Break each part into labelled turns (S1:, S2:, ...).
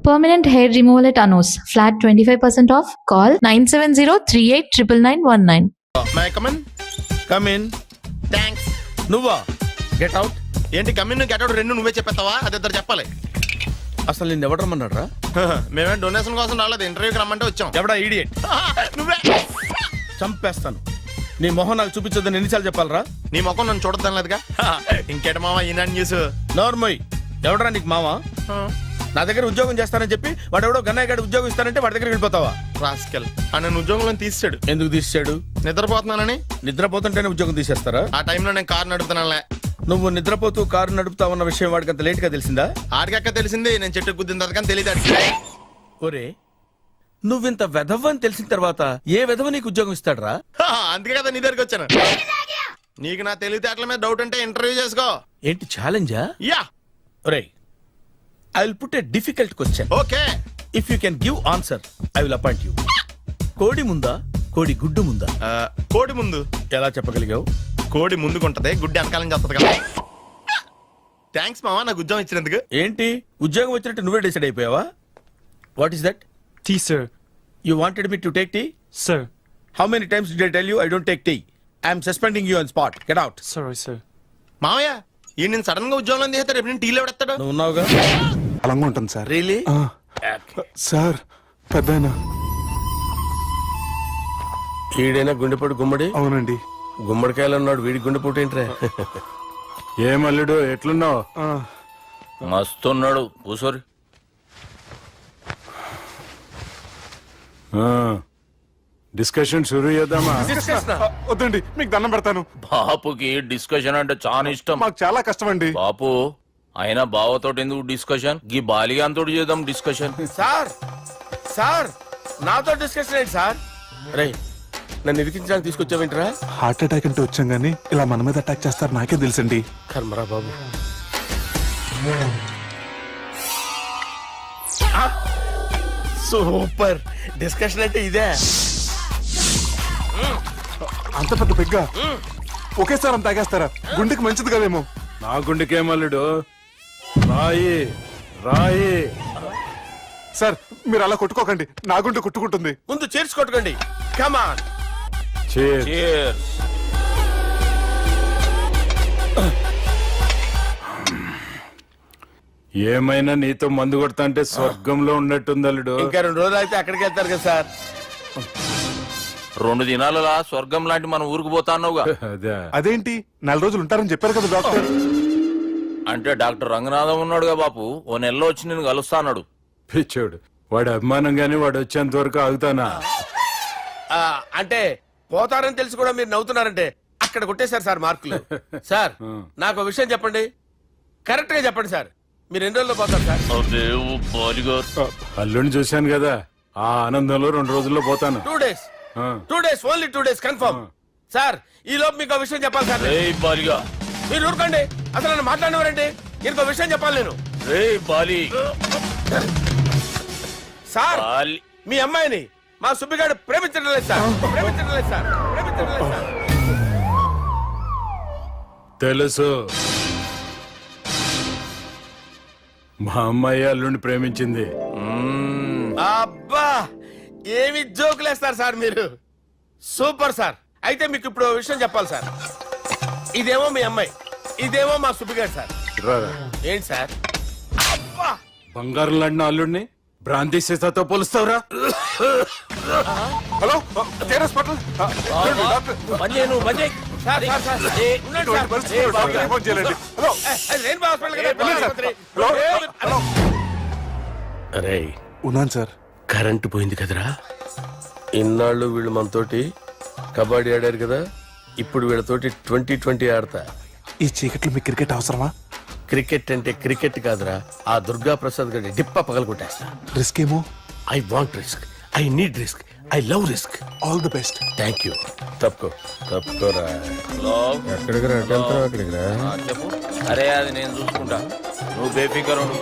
S1: Permanent hair removal at Anos. Flat 25% off. Call 970-389919.
S2: May come in
S3: come in.
S2: Thanks.
S3: నువ్వా? Get out.
S2: ఏంటి come in get out రెండు నువ్వే చెప్పేస్తావా? అది ఇద్దరు చెప్పాలి.
S3: అసలు నిన్ను ఎవడు రమ్మన్నాడు రా?
S2: మేమే డొనేషన్ కోసం రాలేదు, ఇంటర్వ్యూకి రమ్మంటే వచ్చాం.
S3: ఎవడా ఈడియట్?
S2: నువ్వే.
S3: చంపేస్తాను. నీ మొహం నాకు చూపించొద్దని ఎన్నిసార్లు చెప్పాలరా?
S2: నీ ముఖం నన్ను చూడద్దాం లేదుగా. ఇంకేట మామ ఈనాడు న్యూస్.
S3: నోర్మోయ్. ఎవడరా నీకు మావా? నా దగ్గర ఉద్యోగం చేస్తానని చెప్పి వాడు ఎవడో గన్నయ్య గారి ఉద్యోగం ఇస్తానంటే వాడి దగ్గర వెళ్ళిపోతావా?
S2: రాస్కెల్ నన్ను ఉద్యోగంలో తీసాడు.
S3: ఎందుకు తీసాడు?
S2: నిద్రపోతున్నానని.
S3: నిద్రపోతుంటేనే ఉద్యోగం తీసేస్తారా?
S2: ఆ టైంలో నేను కారు నడుపుతున్నానులే.
S3: నువ్వు నిద్రపోతూ కారు నడుపుతావన్న విషయం వాడికి అంత లేట్ గా తెలిసిందా?
S2: ఆడికక్క తెలిసింది, నేను చెట్టు గుద్దిన తర్వాత కానీ తెలియదు.
S3: ఒరే, నువ్వింత వెధవ్ అని తెలిసిన తర్వాత ఏ వెధవ నీకు ఉద్యోగం ఇస్తాడరా?
S2: అందుకే కదా నీ దగ్గరికి వచ్చాను. నీకు నా తెలివితేటల మీద డౌట్ అంటే ఇంటర్వ్యూ చేసుకో.
S3: ఏంటి ఛాలెంజా?
S2: యా.
S3: ఒరే, I will put a difficult question.
S2: Okay.
S3: If you can give answer I will appoint you. కోడి ముందా, కోడి గుడ్డు ముందా?
S2: కోడి ముందు.
S3: ఎలా చెప్పగలిగావు?
S2: కోడి ముందుకుంటది, గుడ్డి వెనకాలని చేస్తుంది కదా. థ్యాంక్స్ మామా నాకు ఉద్యోగం ఇచ్చినందుకు.
S3: ఏంటి ఉద్యోగం వచ్చినట్టు నువ్వే డిసైడ్ అయిపోయావా? What is that?
S4: Tea, sir.
S3: You wanted me to take tea?
S4: Sir.
S3: How many times did I tell you I don't take tea? I am suspending you on spot. Get out.
S4: Sorry, sir.
S2: మామయ్య ఈ నేను sudden గా ఉద్యోగంలో తీస్తాడు, రేపు నేను టీలో పెడతాడు.
S3: నువ్వు ఉన్నావుగా?
S5: అలంగా ఉంటుంది సార్.
S3: రియలీ?
S5: సార్ పెద్దయినా.
S3: ఈడైనా గుండెపోటు గుమ్మడి?
S5: అవునండి.
S3: గుమ్మడికాయలు ఉన్నాడు, వీడి గుండెపోటు ఏంట్రా?
S5: ఏమల్లుడు ఎట్లున్నావు?
S6: మస్తున్నాడు కూసోరి.
S5: డిస్కషన్ షురూ చేద్దామా? వద్దండి, మీకు దండం పెడతాను.
S6: బాపుకి డిస్కషన్ అంటే చాలా ఇష్టం.
S5: మాకు చాలా కష్టం అండి.
S6: బాపు అయినా బావతోటి ఎందుకు డిస్కషన్? గీ బాలిగాంతోటి చేద్దాం డిస్కషన్.
S3: సార్ సార్ నాతో డిస్కషన్ ఏంటి సార్? రే, నన్ను ఇరికించడానికి తీసుకొచ్చావేంట్రా?
S5: హార్ట్ అటాక్ అంటే వచ్చాం గానీ ఇలా మన మీద అటాక్ చేస్తారు నాకే తెలుసండి.
S3: కర్మరా బాబు. సూపర్ డిస్కషన్ అంటే ఇదే.
S5: అంత పెద్ద పెగ్గా ఒకేసారి అంత తాగేస్తారా? గుండెకి మంచిది కదేమో.
S7: నా గుండెకేమల్లుడు రాయి రాయి.
S5: సార్ మీరు అలా కొట్టుకోకండి, నా గుండె కొట్టుకుంటుంది.
S3: ముందు చేర్చుకొట్టుకోండి. కమాన్.
S6: Cheers.
S7: ఏమైనా నీతో మందు కొడతా అంటే స్వర్గంలో ఉన్నట్టుంది అల్లుడు.
S3: ఇంకా 2 రోజులు అయితే అక్కడికి వెళ్తారు కదా సార్.
S6: 2 దినాలలా స్వర్గం లాంటి మన ఊరికి పోతాన్నావుగా.
S7: అదే
S5: అదేంటి 4 రోజులు ఉంటారని చెప్పారు కదా డాక్టర్.
S6: అంటే డాక్టర్ రంగనాథం ఉన్నాడుగా బాపు, ఓ నెలలో వచ్చి నేను కలుస్తాన్నాడు.
S7: పిచ్చోడు, వాడి అభిమానంగానే వాడు వచ్చేంత వరకు ఆగుతానా?
S3: అంటే పోతారని తెలిసి కూడా మీరు నవ్వుతున్నారంటే అక్కడ కొట్టేశారు సార్ మార్కులు. సార్ నాకు ఒక విషయం చెప్పండి, కరెక్ట్ గా చెప్పండి సార్. మీరు ఎన్ని రోజుల్లో పోతారు సార్?
S6: అదే ఓ బాలిగారు.
S7: అల్లుడిని చూశాను కదా, ఆ ఆనందంలో 2 రోజుల్లో పోతాను.
S3: 2 days. 2 days, only 2 days confirm. Sir ఈ లోపు మీకు ఒక విషయం చెప్పాలి సార్.
S6: రేయ్ బాలిగా.
S3: మీరు ఊరుకోండి, అసలు నన్ను మాట్లాడినవారండి. ఇంకో విషయం చెప్పాలి నేను.
S6: రేయ్ బాలి.
S3: Sir
S6: Bali.
S3: మీ అమ్మాయిని మా సుబ్బిగాడు ప్రేమించడం లేదు సార్. ప్రేమించడం లేదు సార్. ప్రేమించడం లేదు సార్.
S7: తెలుసు, మా అమ్మాయి అల్లుడిని ప్రేమించింది.
S3: అబ్బా ఏమి జోకులేస్తారు సార్ మీరు. Super sir. అయితే మీకు ఇప్పుడు ఓ విషయం చెప్పాలి సార్. ఇదేమో మీ అమ్మాయి, ఇదేమో మా సుబ్బిగాడు సార్.
S7: రారా.
S3: ఏంటి సార్? అబ్బా
S7: బంగారం లాంటి అల్లుడిని భ్రాంతి సీతతో పోలుస్తావురా?
S5: హలో కేరస్ పటల్.
S6: మంజేను మంజయ్.
S3: సార్ సార్ సార్ ఉండండి సార్.
S5: పరిస్థితుల్లో డాక్టర్ రిపోర్ట్ చేయాలండి. హలో
S3: రెయిన్బో హాస్పిటల్ కదా,
S5: వెళ్ళండి సార్.
S3: ఆసుపత్రి.
S5: Hello hello.
S3: అరే
S5: ఉన్నాను సార్.
S3: కరెంటు పోయింది కదరా. ఇన్నాళ్ళు వీళ్ళు మనతోటి కబడ్డీ ఆడారు కదా, ఇప్పుడు వీళ్ళతోటి 2020 ఆడతా.
S5: ఈ చీకట్లో మీకు క్రికెట్ అవసరమా?
S3: క్రికెట్ అంటే క్రికెట్ కాదురా, ఆ దుర్గా ప్రసాద్ గారి డిప్ప పగల కొట్టేస్తా.
S5: రిస్క్ ఏమో.
S3: I want risk, I need risk, I love risk.
S5: All the best.
S3: Thank you. తప్పుకో తప్పుకోరా. ఎక్కడికి రా? అక్కడికి రా.
S6: చెప్పు. అరే అది నేను చూసుకుంటా, నువ్వు బేఫికర్ ఉండు.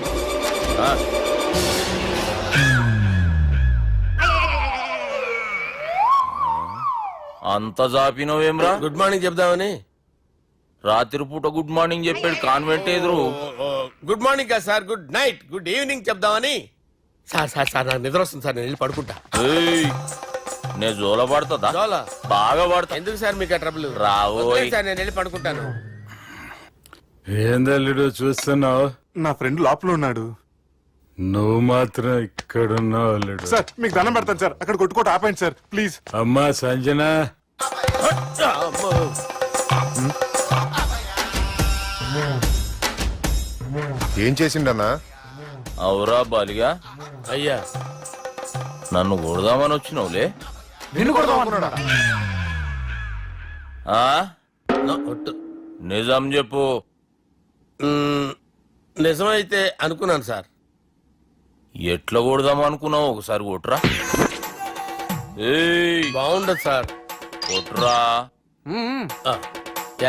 S6: అంత జాపినవేమ్రా?
S3: గుడ్ మార్నింగ్ చెప్దామని.
S6: రాత్రి పూట గుడ్ మార్నింగ్ చెప్పాడు కాన్వెంట్ ఎదురు.
S3: గుడ్ మార్నింగ్ కదా sir, good night, good evening చెప్దామని. సార్ సార్ సార్ నాకు నిద్ర వస్తుంది సార్, నేను వెళ్ళి పడుకుంటా.
S6: ఏయ్, నే జోల పడుతుందా?
S3: జోలా?
S6: బాగా పడతా.
S3: ఎందుకు సార్ మీకు ఆ ట్రబుల్?
S6: రావోయ్.
S3: వదిలేయ్ సార్, నేను వెళ్ళి పడుకుంటాను.
S7: ఏందల్లుడు చూస్తున్నావు?
S5: నా ఫ్రెండ్ లోపల ఉన్నాడు.
S7: నువ్వు మాత్రం ఇక్కడున్నావు అల్లుడు.
S5: సార్ మీకు దండం పెడతాను సార్, అక్కడ కొట్టుకోట ఆపండి సార్ ప్లీజ్.
S7: అమ్మా సంజన,
S3: అమ్మో.
S4: ఏం చేసిండన్నా?
S6: అవురా బాలిగా,
S3: అయ్యా,
S6: నన్ను కొడదామని వచ్చినావులే.
S5: నిన్ను కొడదామన్నాడా?
S6: ఆ?
S3: ఒట్టు.
S6: నిజం చెప్పు.
S3: మ్మ్, నిజమైతే అనుకున్నాను సార్.
S6: ఎట్లా కొడదాం అనుకున్నావు? ఒకసారి కొట్రా. ఏయ్,
S3: బాగుండదు సార్.
S6: కొట్రా.
S3: ఆ,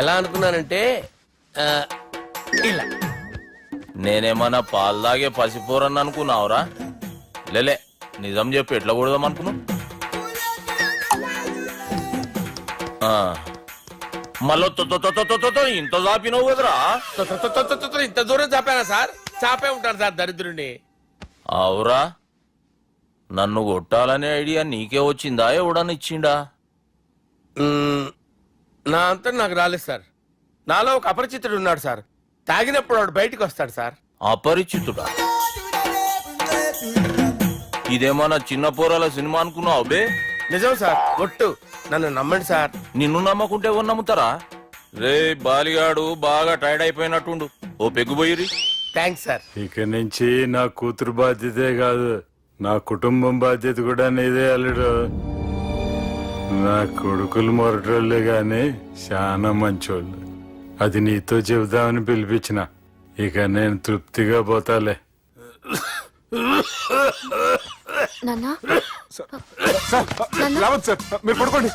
S3: ఎలా అనుకున్నానంటే ఆ, ఇలా.
S6: నేనేమన్నా పాలు తాగే పసిపోరని అనుకున్నావురా? లేలే, నిజం చెప్పు, ఎట్లా కొడదాం అనుకున్నావు? మళ్ళీ ఇంత చాపినావు కదరా?
S3: ఇంత దూరం చాపానా సార్? చాపే ఉంటాను సార్ దరిద్రుడిని.
S6: అవురా, నన్ను కొట్టాలనే ఐడియా నీకే వచ్చిందా? ఎవడని ఇచ్చిండా?
S3: మ్మ్, నా అంతా నాకు రాలేదు సార్. నాలో ఒక అపరిచితుడు ఉన్నాడు సార్. తాగినప్పుడు వాడు బయటికి వస్తాడు సార్.
S6: అపరిచితుడా? ఇదేమన్నా చిన్న పోరాల సినిమా అనుకున్నావు బే?
S3: నిజం సార్, ఒట్టు. నన్ను నమ్మండి సార్.
S6: నిన్ను నమ్మకుంటే ఎవరు నమ్ముతారా? రే బాలిగాడు బాగా టైర్డ్ అయిపోయినట్టుండు, ఓ పెగ్గుబోయిరి.
S3: Thanks sir.
S7: ఇక నుంచి నా కూతురు బాధ్యతే కాదు, నా కుటుంబం బాధ్యత కూడా నీదే అల్లుడు. నా కొడుకులు మొరటోళ్ళే గాని చాలా మంచోళ్ళు. అది నీతో చెబుదామని పిలిపించిన. ఇక నేను తృప్తిగా పోతాలే.
S8: నాన్నా
S5: సార్ రావద్దు సార్, మీరు పడుకోండి.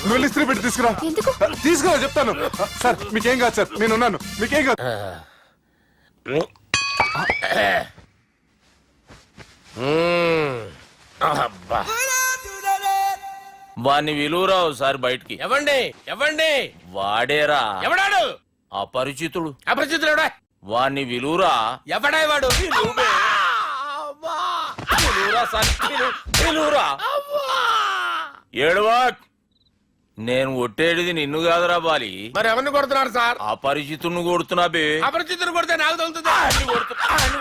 S5: నువ్వు వెళ్ళి ఇస్త్రీ పెట్టి తీసుకురా.
S8: ఎందుకు?
S5: తీసుకురా చెప్తాను. సార్ మీకేం కాదు సార్, నేను ఉన్నాను, మీకేం కాదు.
S3: అబ్బా.
S6: వాణ్ణి విలువరావు సార్ బయటికి.
S3: ఎవండి ఎవండి?
S6: వాడేరా
S3: ఎవడాడు?
S6: అపరిచితుడు.
S3: అపరిచితుడు ఎవడా?
S6: వాణ్ణి విలువరా.
S3: ఎవడా వాడు?
S6: విలువరా సార్, విలువరా. ఏడవా, నేను కొట్టేడిది నిన్ను కాదురా బాలి,
S3: మరి ఎవరిని కొడుతున్నారు సార్?
S6: అపరిచితుడిని కొడుతున్నా బే.
S3: అపరిచితుడు కొడితే నాకు తగులుతుందా?
S6: అన్ని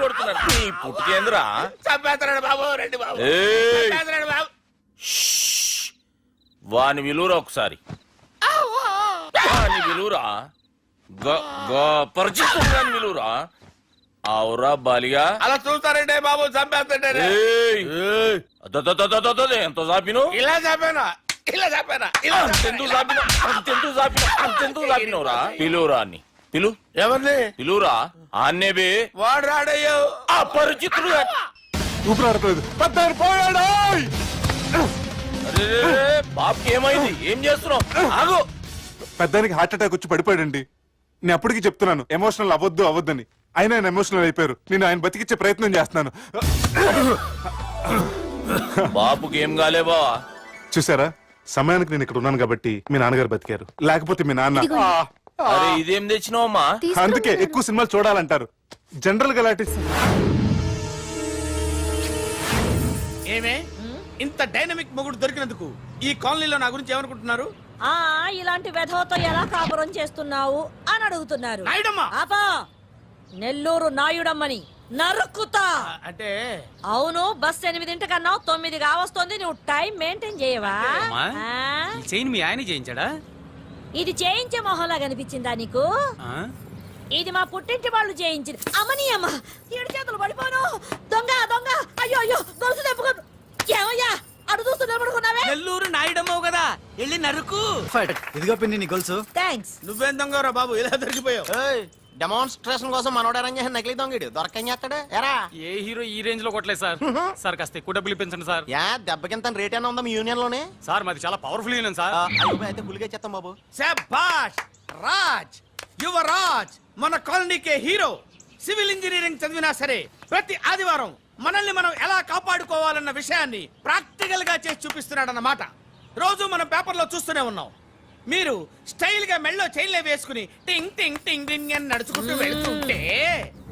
S6: కొడుతున్నారు. నీ పుట్టుకేంద్రా?
S3: చంపేస్తున్నాడు బాబు, రండి బాబు.
S6: ఏయ్,
S3: చంపేస్తున్నాడు బాబు.
S6: వాని విలువరా ఒకసారి. వాని విలువరా. పరిచితుడు విలువరా. అవురా బాలిగా.
S3: అలా చూస్తారంటే బాబు, చంపేస్తాడే.
S6: ఏయ్, ఎంత చాపిను?
S3: ఇలా చంపానా? ఇలా చంపానా? ఇలా
S6: అంతెందుకు చాపినావు? అంతెందుకు చాపినావు? అంతెందుకు చాపినవురా? పిలువురా అన్ని. పిలు,
S3: ఎవరిని?
S6: పిలువురా. ఆన్నే బే.
S3: వాడు రాడయ్యో.
S6: అపరిచితుడు.
S5: ఊపిరాడట్లేదు. పెద్ద ఆయన పోయాడు.
S6: అరే, బాబుకి ఏమైంది? ఏం చేస్తున్నావు? ఆగు.
S5: పెద్దానికి హార్ట్ అటాక్ వచ్చి పడిపోయాడండి. నేను అప్పటికి చెప్తున్నాను ఎమోషనల్ అవ్వద్దు అవ్వద్దని. ఆయన ఎమోషనల్ అయిపోయారు. నేను ఆయన బతికిచ్చే ప్రయత్నం చేస్తున్నాను.
S6: బాబుకి ఏం కాలే బావా?
S5: చూసారా, సమయానికి నేను ఇక్కడ ఉన్నాను కాబట్టి మీ నాన్నగారు బతికారు. లేకపోతే మీ నాన్న
S6: అరే, ఇదేం తెచ్చినావమ్మా?
S5: అందుకే ఎక్కువ సినిమాలు చూడాలంటారు. జనరల్ గా లాంటి
S3: ఏమే ఇంత డైనమిక్ మొగుడు దొరికినందుకు ఈ కాలనీలో నా గురించి ఏమనుకుంటున్నారు?
S9: ఆ ఇలాంటి వెధవతో ఎలా కాపురం చేస్తున్నావు అని అడుగుతున్నారు.
S3: నాయుడమ్మ.
S9: ఆపా, నెల్లూరు నాయుడమ్మని నరుక్కుతా.
S3: అంటే
S9: అవును, బస్ 8:00 9 కావస్తుంది. నువ్వు టైం మెయింటైన్ చేయవా? ఆ?
S10: చైన్ మీ ఆయన చేయించాడా?
S9: ఇది చేయించే మొహంలా కనిపించిందా నీకు? ఇది మా పుట్టింటి వాళ్ళు చేయించింది. అమ్మని అమ్మ, 7 చేతులు పడిపోను. దొంగ దొంగ, అయ్యో అయ్యో, గొలుసు తెప్పుకో. ఏమయ్యా అడు చూస్తూ నిలబడుకున్నావే?
S10: నెల్లూరు నాయుడమ్మవు కదా, వెళ్ళి నరుకు.
S11: ఇదిగో పిన్ని నీ గొలుసు.
S9: థ్యాంక్స్.
S3: నువ్వేం దొంగరా బాబు, ఇలా దొరికిపోయావు?
S2: డెమాన్స్ట్రేషన్ కోసం మనోడు అరేంజ్ చేసిన నకిలీ దొంగడు దొరకని చేస్తాడు. ఎరా
S10: ఏ హీరో ఈ రేంజ్ లో కొట్టలేదు సార్. సార్ కాస్త ఎక్కువ డబ్బులు ఇప్పించండి సార్.
S2: యా దెబ్బకింత రేట్ అయినా ఉందా మీ యూనియన్ లోనే?
S10: సార్ మాది చాలా పవర్ఫుల్ యూనియన్ సార్.
S2: అయితే గులిగా చేస్తాం బాబు.
S3: శభాష్ రాజ్, యువరాజ్, మన కాలనీకే హీరో. సివిల్ ఇంజనీరింగ్ చదివినా సరే ప్రతి ఆదివారం మనల్ని మనం ఎలా కాపాడుకోవాలన్న విషయాన్ని ప్రాక్టికల్ గా చేసి చూపిస్తున్నాడన్నమాట. రోజు మనం పేపర్లో చూస్తూనే ఉన్నాం. మీరు స్టైల్ గా మెళ్ళో చైన్లే వేసుకుని టింగ్ టింగ్ టింగ్ టింగ్ అని నడుచుకుంటూ వెళ్తుంటే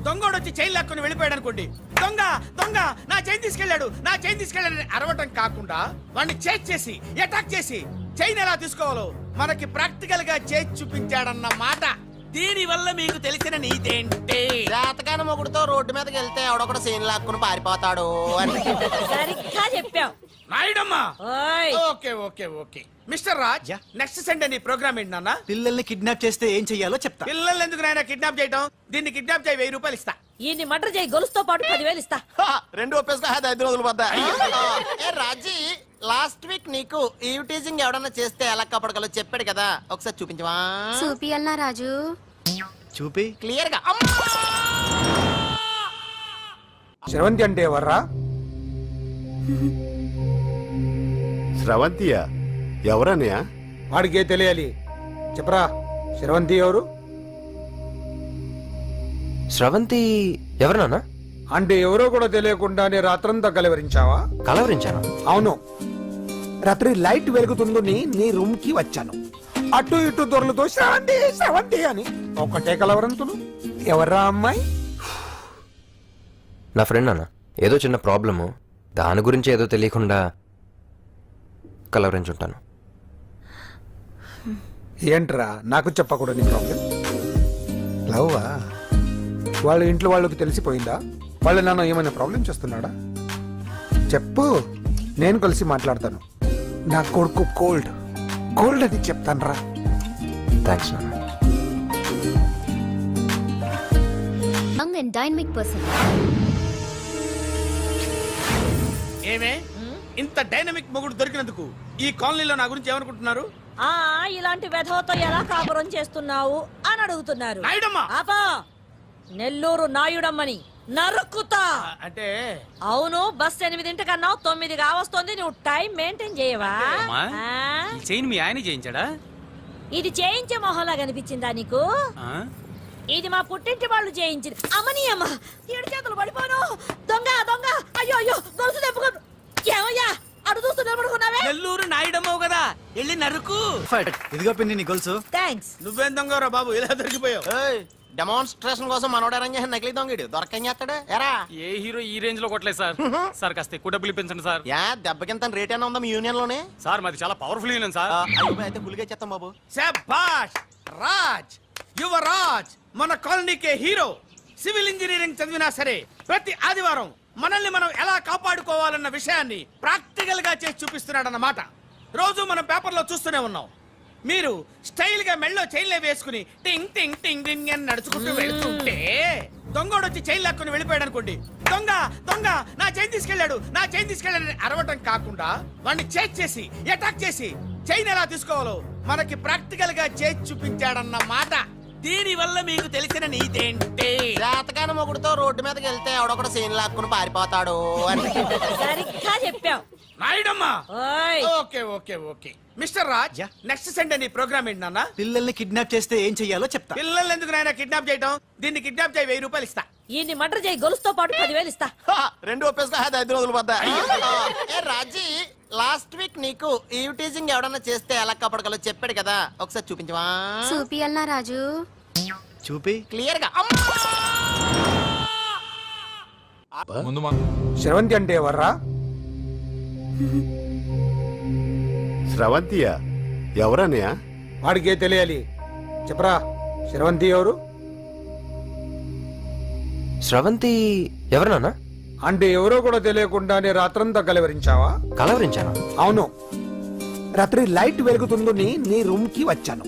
S3: దొంగోడు వచ్చి చైన్ లాక్కుని వెళ్ళిపోయాడు అనుకోండి, దొంగ దొంగ నా చైన్ తీసుకెళ్ళాడు, నా చైన్ తీసుకెళ్ళాడు అరవటం కాకుండా వాడిని చేజ్ చేసి అటాక్ చేసి చైన్ ఎలా తీసుకోవాలో మనకి ప్రాక్టికల్ గా చేసి చూపించాడన్న మాట. దీని వల్ల మీకు తెలిసిన నీతేంటి?
S2: జాతకాన మొగుడుతో రోడ్డు మీదకి వెళ్తే ఎవడొకడు సీన్ లాక్కుని పారిపోతాడు అని.
S9: సరిగ్గా చెప్పావు
S3: నాయుడమ్మా.
S9: ఓయ్
S3: okay okay okay mister Raj, next Sunday నీ ప్రోగ్రామ్ ఏంటి నాన్న?
S11: పిల్లల్ని కిడ్నాప్ చేస్తే ఏం చెయ్యాలో చెప్తా.
S3: పిల్లలు ఎందుకు నాయన కిడ్నాప్ చేయటం? దీన్ని కిడ్నాప్ చేయి 1000 రూపాయలు ఇస్తా.
S9: ఈయన్ని మటర్ చేయి గొలుసుతో పాటు 10,000 ఇస్తా.
S2: రెండు ఒప్పేసుకో 5 రోజులు పడ్డా. ఏ రాజీ, లాస్ట్ వీక్ నీకు ఈవ్ టీజింగ్ ఎవడన్నా చేస్తే ఎలా కాపాడగలో చెప్పాడు కదా, ఒకసారి చూపించవా?
S8: చూపియల్నా రాజు?
S11: చూపి.
S2: క్లియర్ గా.
S3: శ్రవంతి అంటే ఎవర్రా?
S4: స్రవంతియా? ఎవరన్నయ్య?
S3: వాడికే తెలియాలి, చెప్పరా. శ్రవంతి ఎవరు?
S12: స్రవంతి ఎవరు నాన్న?
S3: అంటే ఎవరో కూడా తెలియకుండానే రాత్రంతా కలవరించావా?
S12: కలవరించాను.
S3: అవును, రాత్రి లైట్ వెలుగుతుందని నీ రూమ్ కి వచ్చాను. అటు ఇటు దొరలతో శ్రవంతి శ్రవంతి అని ఒకటే కలవరంతులు. ఎవర్రా అమ్మాయి?
S12: నా ఫ్రెండ్ నాన్న, ఏదో చిన్న ప్రాబ్లము, దాని గురించి ఏదో తెలియకుండా కలవరించుంటాను.
S3: ఏంట్రా నాకు చెప్పకూడదు నీ ప్రాబ్లం? లవ్వా? వాళ్ళ ఇంట్లో వాళ్ళకి తెలిసిపోయిందా? వాళ్ళ నాన్న ఏమైనా ప్రాబ్లం చేస్తున్నాడా? చెప్పు, నేను కలిసి మాట్లాడతాను. నా కొడుకు కోల్డ్ కోల్డ్ అని చెప్తాను రా.
S12: థ్యాంక్స్ నాన్న.
S8: Young and dynamic person.
S3: ఏమే ఇంత డైనమిక్ మొగుడు దొరికినందుకు ఈ కాలనీలో నా గురించి ఏమనుకుంటున్నారు?
S9: ఆ ఇలాంటి వెధవతో ఎలా కాపురం చేస్తున్నావు అని అడుగుతున్నారు.
S3: నాయుడమ్మా.
S9: ఆపా, నెల్లూరు నాయుడమ్మని నరుక్కుతా.
S3: అంటే
S9: అవును, బస్ 8 కన్నా 9 కావస్తుంది. నువ్వు టైం మెయింటైన్ చేయవా?
S10: అమ్మా.
S9: ఆ?
S10: ఈ చైన్ మీ ఆయన చేయించాడా?
S9: ఇది చేయించే మొహంలా కనిపించిందా నీకు?
S10: ఆ?
S9: ఇది మా పుట్టింటి వాళ్ళు చేయించింది. అమ్మని అమ్మ, 7 చేతులు పడిపోను. దొంగ దొంగ, అయ్యో అయ్యో, గొలుసు తెప్పుకో. ఏమయ్యా అడు చూస్తూ నిలబడుకున్నావే?
S3: నెల్లూరు నాయుడమ్మవు కదా, వెళ్ళి నరుకు.
S11: ఇదిగో పిన్ని నీ గొలుసు.
S9: థ్యాంక్స్.
S3: నువ్వేం దొంగరా బాబు, ఇలా దొరికిపోయావు?
S2: డెమాన్స్ట్రేషన్ కోసం మనోడు అరేంజ్ చేసిన నకిలీ దొంగడు దొరకని చేస్తాడు. ఎరా
S10: ఏ హీరో ఈ రేంజ్ లో కొట్టలేదు సార్. సార్ కాస్త ఎక్కువ డబ్బులు ఇప్పించండి సార్.
S2: యా దెబ్బకింత రేట్ అయినా ఉందా మీ యూనియన్ లోనే?
S10: సార్ మాది చాలా పవర్ఫుల్ యూనియన్ సార్.
S2: అయితే గులిగా చేస్తాం బాబు.
S3: శభాష్ రాజ్, యువరాజ్, మన కాలనీకే హీరో. సివిల్ ఇంజనీరింగ్ చదివినా సరే ప్రతి ఆదివారం మనల్ని మనం ఎలా కాపాడుకోవాలన్న విషయాన్ని ప్రాక్టికల్ గా చేసి చూపిస్తున్నాడన్నమాట. రోజు మనం పేపర్లో చూస్తూనే ఉన్నాం. మీరు స్టైల్ గా మెళ్ళో చైన్లే వేసుకుని టింగ్ టింగ్ టింగ్ టింగ్ అని నడుచుకుంటూ వెళ్తుంటే దొంగోడు వచ్చి చైన్ లాక్కుని వెళ్ళిపోయాడు అనుకోండి, దొంగ దొంగ నా చైన్ తీసుకెళ్ళాడు, నా చైన్ తీసుకెళ్ళాడు అరవటం కాకుండా వాడిని చేజ్ చేసి అటాక్ చేసి చైన్ ఎలా తీసుకోవాలో మనకి ప్రాక్టికల్ గా చేసి చూపించాడన్న మాట. దీని వల్ల మీకు తెలిసిన నీతేంటి?
S2: జాతకాన మొగుడుతో రోడ్డు మీదకి వెళ్తే ఎవడొకడు సీన్ లాక్కుని పారిపోతాడు అని.
S9: సరిగ్గా చెప్పావు.
S3: నాయుడమ్మా.
S9: ఓయ్
S3: okay okay okay mister Raj, next Sunday నీ ప్రోగ్రామ్ ఏంటి నాన్న?
S11: పిల్లల్ని కిడ్నాప్ చేస్తే ఏం చెయ్యాలో చెప్తా.
S3: పిల్లలు ఎందుకు నాయన కిడ్నాప్ చేయటం? దీన్ని కిడ్నాప్ చేయి 1000 రూపాయలు ఇస్తా.
S9: ఈయన్ని మటర్ చేయి గొలుసుతో పాటు 10,000 ఇస్తా.
S2: రెండు ఒప్పేసుకో 5 రోజులు పడ్డా. ఏ రాజీ, లాస్ట్ వీక్ నీకు ఈవ్ టీజింగ్ ఎవడన్నా చేస్తే ఎలా కాపాడగలో చెప్పాడు కదా, ఒకసారి చూపించవా?
S8: చూపియల్నా రాజు?
S11: చూపి.
S2: క్లియర్ గా.
S3: శ్రవంతి అంటే ఎవర్రా?
S4: స్రవంతియా? ఎవరన్నయ్య?
S3: వాడికే తెలియాలి, చెప్పరా. శ్రవంతి ఎవరు?
S12: స్రవంతి ఎవరు నాన్న?
S3: అంటే ఎవరో కూడా తెలియకుండానే రాత్రంతా కలవరించావా?
S12: కలవరించాను.
S3: అవును, రాత్రి లైట్ వెలుగుతుందని నీ రూమ్ కి వచ్చాను.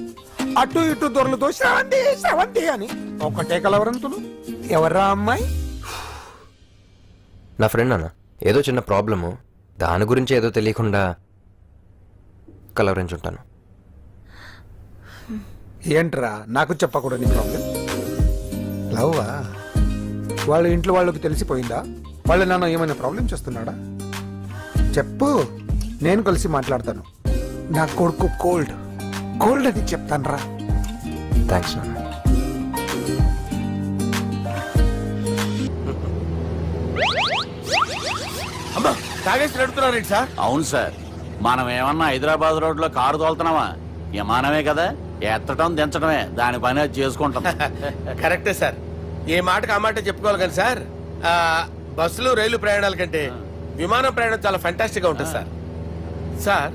S3: అటు ఇటు దొరలతో శ్రవంతి శ్రవంతి అని ఒకటే కలవరంతులు. ఎవర్రా అమ్మాయి?
S12: నా ఫ్రెండ్ నాన్న, ఏదో చిన్న ప్రాబ్లము, దాని గురించి ఏదో తెలియకుండా కలవరించుంటాను.
S3: ఏంట్రా నాకు చెప్పకూడదు నీ ప్రాబ్లం? లవ్వా? వాళ్ళ ఇంట్లో వాళ్ళకి తెలిసిపోయిందా? వాళ్ళ నాన్న ఏమైనా ప్రాబ్లం చేస్తున్నాడా? చెప్పు, నేను కలిసి మాట్లాడతాను. నా కొడుకు కోల్డ్ కోల్డ్ అని చెప్తాను రా.
S12: థ్యాంక్స్ నాన్న.
S3: అమ్మా, తాగేసి నడుపుతున్నారేంటి సార్?
S6: అవును సార్, మనం ఏమన్నా హైదరాబాద్ రోడ్ లో కారు తోలుతున్నామా? విమానమే కదా, ఎత్తడం దించడమే దాని పని అది చేసుకుంటాం.
S3: కరెక్టే సార్. ఏ మాటకు ఆ మాట చెప్పుకోవాలి కానీ సార్ బస్సులు రైలు ప్రయాణాల కంటే విమానం ప్రయాణం చాలా ఫంటాస్టిక్ గా ఉంటుంది సార్. సార్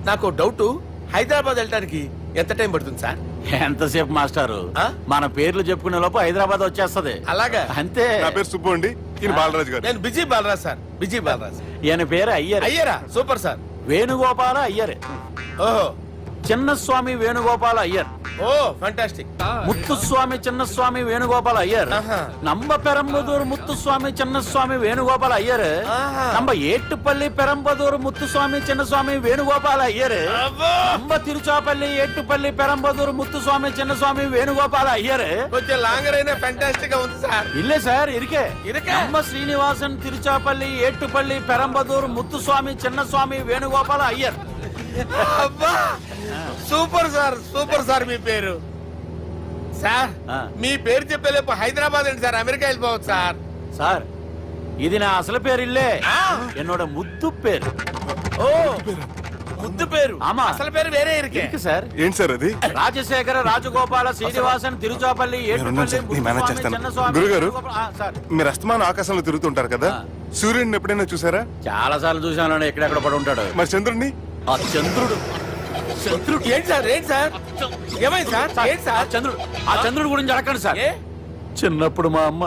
S3: నాకు డౌట్, హైదరాబాద్ వెళ్ళడానికి ఎంత టైం పడుతుంది సార్?
S10: ఎంతసేపు మాస్టారు
S3: ఆ?
S10: మన పేర్లు చెప్పుకునే లోపు హైదరాబాద్ వచ్చేస్తది.
S3: అలాగా?
S10: అంతే.
S5: నా పేరు సుబ్బు అండి, ఈయన బాలరాజు గారు.
S3: నేను busy Balaraj sir, busy Balaraj.
S10: ఈయన పేరు అయ్యర్.
S3: అయ్యరా, సూపర్ సార్.
S10: వేణుగోపాల అయ్యర్.
S3: ఓహో,
S10: చిన్నస్వామి వేణుగోపాల అయ్యర్.
S3: ఓ ఫంటాస్టిక్.
S10: ముత్తుస్వామి చిన్నస్వామి వేణుగోపాల అయ్యర్.
S3: ఆహా.
S10: நம்ம பெரம்பதூர் முத்துசுவாமி சின்னசுவாமி வேணுகோபால ஐயர்.
S3: ஆஹா.
S10: நம்ம ஏட்டுப்பள்ளி பெரம்பதூர் முத்துசுவாமி சின்னசுவாமி வேணுகோபால ஐயர்.
S3: అబ్బో!
S10: நம்ம తిరుచాపల్లి ఏట్టుపల్లి పెరంబదూర్ ముత్తుస్వామి చిన్నస్వామి వేణుగోపాల అయ్యర్.
S3: కొంచెం లాంగర్ అయినా ఫంటాస్టిక్ గా ఉంది సార్.
S10: இல்ல சார் இருக்கே.
S3: இருக்கே?
S10: நம்ம ஸ்ரீனிவாசன் తిరుచాపల్లి ఏట్టుపల్లి పెరంబదూర్ ముత్తుస్వామి చిన్నస్వామి వేణుగోపాల అయ్యర్.
S3: అబ్బా సూపర్ సార్, సూపర్ సార్. మీ పేరు సార్,
S10: ఆ.
S3: మీ పేరు చెప్పేలేపు హైదరాబాద్ అండి సార్, అమెరికా వెళ్ళిపోవచ్చు సార్.
S10: சார் ఇది నా అసలు పేరు ఇల్లే, என்னோட ముద్దు పేరు.
S3: ఓ ముద్దు పేరు.
S10: ఆమా.
S3: అసలు పేరు వేరే ఇరికే.
S10: ఇருக்கு సార్.
S5: ఏంటి సార్ అది?
S10: రాజశేఖర రాజగోపాల శ్రీనివాసన్ తిరుచాపల్లి
S5: మీరున్నారు సార్, నేను మేనేజ్ చేస్తాను. గురుగారు, మీరు అస్తమానం ఆకాశంలో తిరుగుతుంటారు కదా, సూర్యుడిని ఎప్పుడైనా చూసారా?
S10: చాలా సార్లు చూసాను, ఎక్కడెక్కడ పడి ఉంటాడు.
S5: మరి చంద్రుడిని?
S10: ఆ చంద్రుడు.
S3: చంద్రుడు ఏంటి సార్? ఏంటి సార్? ఏమైంది సార్? ఏంటి
S10: ఆ
S3: సార్?
S10: చంద్రుడు గురించి అడగండి సార్.
S3: ఏ?
S10: చిన్నప్పుడు మా అమ్మ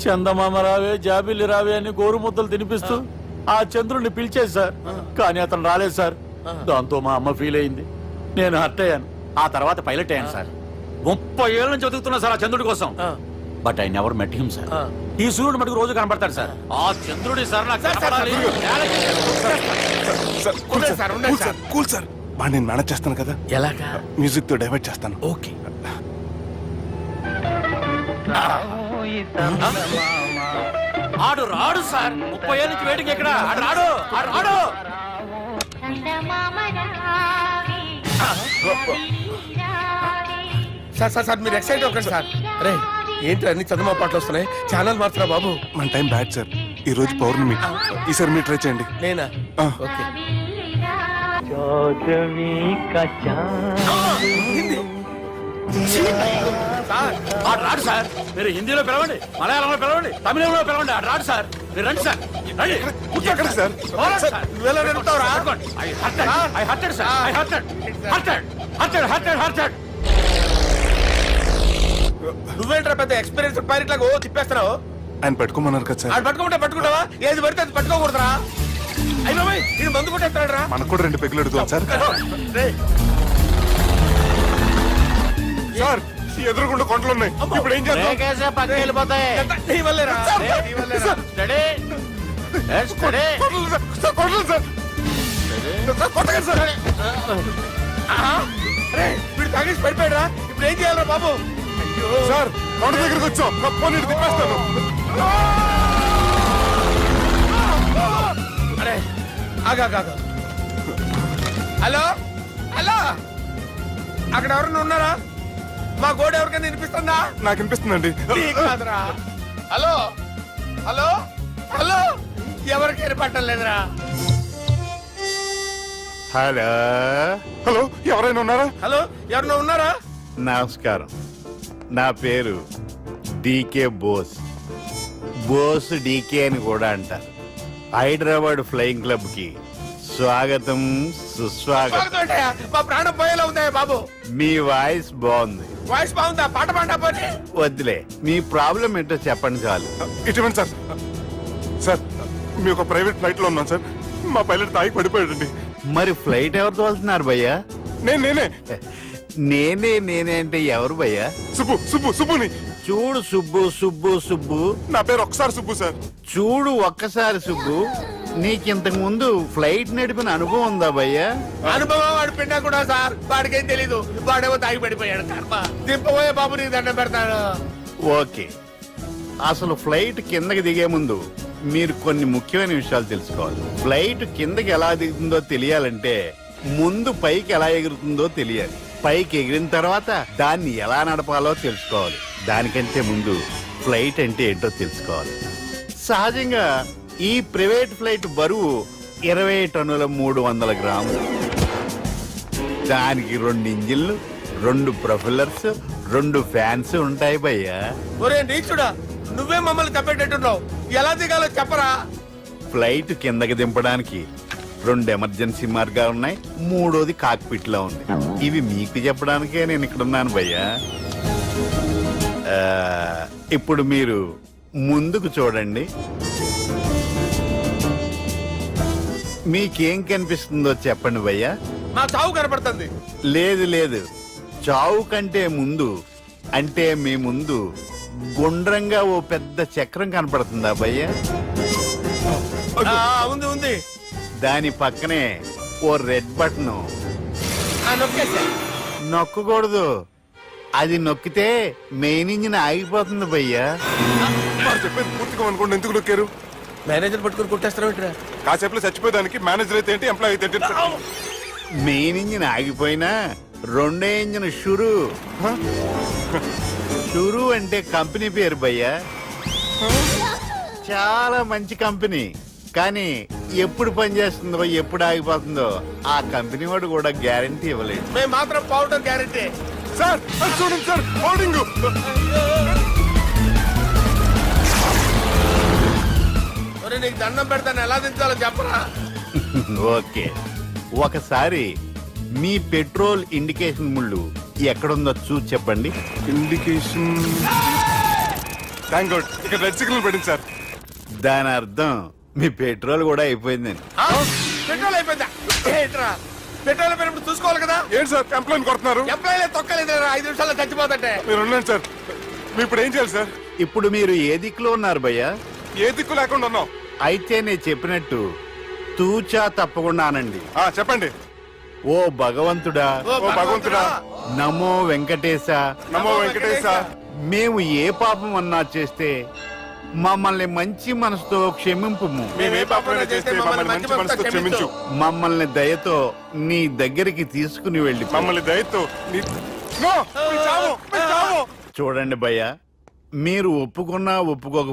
S10: చందమామ రావే జాబిల్లి రావే అని గోరు ముద్దలు తినిపిస్తూ ఆ చంద్రుడిని పిలిచేది సార్. కానీ అతను రాలేదు సార్. దాంతో మా అమ్మ ఫీల్ అయింది, నేను హర్ట్ అయ్యాను. ఆ తర్వాత పైలట్ అయ్యాను సార్. 30 ఏళ్ళ నుంచి చదువుతున్నా సార్ ఆ చంద్రుడి కోసం. But I never met him sir. ఈ సూర్యుడు మటుకు రోజు కనబడతాడు సార్. ఆ చంద్రుడి సార్ నాకు కనపడాలి.
S3: ఉండండి సార్, ఉండండి సార్.
S5: కూల్ సార్, బాగా నేను మేనేజ్ చేస్తాను కదా.
S3: ఎలాగా?
S5: మ్యూజిక్ తో డైవర్ట్ చేస్తాను.
S3: ఓకే.
S10: ఆడు రాడు సార్. 30 ఏళ్ళ నుంచి వెయిటింగ్ ఎక్కడ? ఆడు రాడు, ఆడు రాడు.
S3: సార్ సార్ సార్, మీరు ఎక్సైట్ అవ్వకండి సార్. అరే ఏంటి అన్ని చదువు పాటలు వస్తున్నాయి, ఛానల్ మార్చరా బాబు.
S5: మన టైం బ్యాడ్ సార్, ఈ రోజు పౌర్ణమి. ఈసారి మీరు ట్రై చేయండి.
S3: నేనా?
S5: ఆ.
S3: ఓకే. సార్
S10: ఆడు రాడు సార్. మీరు హిందీలో పిలవండి, మలయాళంలో పిలవండి, తమిళంలో పిలవండి. ఆడు రాడు సార్. మీరు రండి సార్, రండి.
S5: ఎక్కడికి సార్?
S10: పోరాడు సార్.
S3: నువ్వెలా నడుపుతావురా?
S10: I hurted, sir. I hurted.
S3: నువ్వేంట్రా పెద్ద ఎక్స్పీరియన్స్ పైరెట్ లాగా ఓ తిప్పేస్తున్నావు?
S5: ఆయన పెట్టుకోమన్నారు కదా సార్.
S3: ఆడు పట్టుకుంటావా? ఏది పడితే అది పట్టుకోకూడదురా. అయ్యి బాబాయ్, ఇది మందు కొట్టేస్తాడు రా.
S5: మనకు కూడా 2 పెగ్గులు అడుగుతాం సార్. సార్, ఈ ఎదురుగుండా కొండలు ఉన్నాయి, ఇప్పుడు ఏం చేద్దాం?
S10: బ్రేకేసే పక్కకి వెళ్ళిపోతాయి.
S3: నీ వల్లేరా? నీ వల్లేరా?
S10: Steady. Let's steady.
S5: Kondalu sir, sir, Kondalu sir. Sir, కొట్టకండి సార్.
S3: ఆహా. అరే వీడు తాగేసి పడిపోయాడురా, ఇప్పుడు ఏం చేయాలరా బాబు? అయ్యో
S5: సార్, కొండ దగ్గరికి వచ్చాం, పోనీ ఇటు తిప్పేస్తాను.
S3: అరే ఆగా. హలో హలో, అక్కడ ఎవరన్నా ఉన్నారా? మా గోడ ఎవరికైనా వినిపిస్తుందా?
S5: నాకు వినిపిస్తుందండి.
S3: నీకు కాదురా. హలో హలో హలో, ఎవరికి ఏర్పట్టలేదురా.
S4: హలో
S5: హలో, ఎవరైనా ఉన్నారా?
S3: హలో ఎవరన్నా ఉన్నారా?
S4: నమస్కారం, నా పేరు డీకే బోస్. బోస్ డీకే అని కూడా అంటారు. హైదరాబాద్ ఫ్లయింగ్ క్లబ్ కి స్వాగతం, సుస్వాగతం.
S3: స్వాగతం ఏంటయ్యా? మా ప్రాణం పోయేలా ఉందయ్యా బాబు.
S4: మీ వాయిస్ బాగుంది.
S3: వాయిస్ బాగుందా? పాట పాడా పోనీ.
S4: వద్దులే, మీ ప్రాబ్లం ఏంటో చెప్పండి చాలు.
S5: ఇటువంటి సార్, సార్ మీ ఒక ప్రైవేట్ ఫ్లైట్ లో ఉన్నాం సార్. మా పైలట్ తాగి పడిపోయాడండి.
S4: మరి ఫ్లైట్ ఎవరు తోలుతున్నారు భయ్యా?
S5: నేనే
S4: నేనే అంటే ఎవరు భయ్యా?
S5: సుబ్బుని.
S4: చూడు సుబ్బు,
S5: నా పేరు ఒకసారి సుబ్బు సార్.
S4: చూడు ఒక్కసారి సుబ్బు, నీకింతకు ముందు ఫ్లైట్ నడిపిన అనుభవం ఉందా భయ్యా?
S3: అనుభవం వాడు పిన్నా కూడా సార్, వాడికేం తెలీదు. వాడేమో తాగి పడిపోయాడు. కర్మ. దింపబోయే బాబు నీకు దండం పెడతాడు.
S4: ఓకే, అసలు ఫ్లైట్ కిందకి దిగే ముందు మీరు కొన్ని ముఖ్యమైన విషయాలు తెలుసుకోవాలి. ఫ్లైట్ కిందకి ఎలా దిగుతుందో తెలియాలంటే ముందు పైకి ఎలా ఎగురుతుందో తెలియాలి. పైకి ఎగిరిన తర్వాత దాన్ని ఎలా నడపాలో తెలుసుకోవాలి. దానికంటే ముందు ఫ్లైట్ అంటే ఏంటో తెలుసుకోవాలి. సహజంగా ఈ ప్రైవేట్ ఫ్లైట్ బరువు 20 టన్నుల 300 గ్రాములు. దానికి 2 ఇంజిన్లు, 2 ప్రొపెల్లర్స్, 2 ఫ్యాన్స్ ఉంటాయి భయ్యా.
S3: ఒరే నీచుడా, నువ్వే మమ్మల్ని తప్పేటట్టున్నావు. ఎలా దిగాలో చెప్పరా?
S4: ఫ్లైట్ కిందకి దింపడానికి 2 ఎమర్జెన్సీ మార్గాలు ఉన్నాయి, 3వది కాక్పిట్ లో ఉంది. ఇవి మీకు చెప్పడానికే నేను ఇక్కడ ఉన్నాను భయ్యా. ఇప్పుడు మీరు ముందుకు చూడండి. మీకేం కనిపిస్తుందో చెప్పండి భయ్యా.
S3: మా చావు కనపడుతుంది.
S4: లేదు లేదు, చావు కంటే ముందు అంటే మీ ముందు గుండ్రంగా ఓ పెద్ద చక్రం కనపడుతుందా భయ్యా?
S3: ఉంది ఉంది.
S4: దాని పక్కనే ఓ రెడ్ బటన్.
S3: నొక్కేసా.
S4: నొక్కకూడదు, అది నొక్కితే మెయిన్ ఇంజిన్ ఆగిపోతుంది భయ్యా.
S5: వాడు చెప్పేది పూర్తిగా అనుకోండి, ఎందుకు నొక్కారు?
S3: మేనేజర్ పట్టుకుని కొట్టేస్తారా?
S5: కాసేపులో చచ్చిపోయేదానికి మేనేజర్ అయితే ఏంటి, ఎంప్లాయ్ అయితే ఏంటి?
S4: మెయిన్ ఇంజిన్ ఆగిపోయినా 2వ ఇంజిన్ షురు. షురు అంటే కంపెనీ పేరు భయ్యా. చాలా మంచి కంపెనీ, కానీ ఎప్పుడు పనిచేస్తుందో ఎప్పుడు ఆగిపోతుందో ఆ కంపెనీ వాడు కూడా గ్యారంటీ ఇవ్వలేదు.
S3: మేము మాత్రం పౌడర్ గ్యారెంటీ.
S5: సార్ అది చూడండి సార్, హోర్డింగ్.
S3: ఒరే నీకు దండం పెడతాను, ఎలా దించాలో చెప్పరా?
S4: ఓకే, ఒకసారి మీ పెట్రోల్ ఇండికేషన్ ముళ్ళు ఎక్కడుందో చూసి చెప్పండి.
S5: ఇండికేషన్. థ్యాంక్ గాడ్, ఇక్కడ రెడ్ సిగ్నల్ పడింది సార్.
S4: దాని అర్థం మీ పెట్రోల్ కూడా అయిపోయిందని.
S3: పెట్రోల్ అయిపోయిందా? ఏంట్రా పెట్రోల్ అయిపోయినప్పుడు చూసుకోవాలి కదా.
S5: ఏంటి సార్ ఎంప్లాయ్ కొడుతున్నారు?
S3: ఎంప్లాయీలే తొక్కలేదు, 5 నిమిషాల్లో చచ్చిపోతుంటే.
S5: మీరు ఉండండి సార్, మీరు ఇప్పుడు ఏం చేయాలి సార్?
S4: ఇప్పుడు మీరు ఏ దిక్కులో ఉన్నారు భయ్యా?
S5: ఏ దిక్కు లేకుండా ఉన్నాం.
S4: అయితే నేను చెప్పినట్టు తూచా తప్పకుండా అనండి.
S5: చెప్పండి.
S4: ఓ భగవంతుడా,
S3: ఓ
S5: భగవంతుడా,
S4: నమో వెంకటేశ,
S5: నమో వెంకటేశ.
S4: మేము ఏ పాపం అన్నా చేస్తే మమ్మల్ని మంచి మనసుతో క్షమింపుము.
S5: మేమే పాపమైనా చేస్తే మమ్మల్ని మంచి మనసుతో క్షమించు.
S4: మమ్మల్ని దయతో నీ దగ్గరికి తీసుకుని వెళ్ళి
S5: మమ్మల్ని దయతో నో, మీ చావు, మీ చావు.
S4: చూడండి భయ్యా, మీరు ఒప్పుకున్నా ఒప్పుకోకపోయినా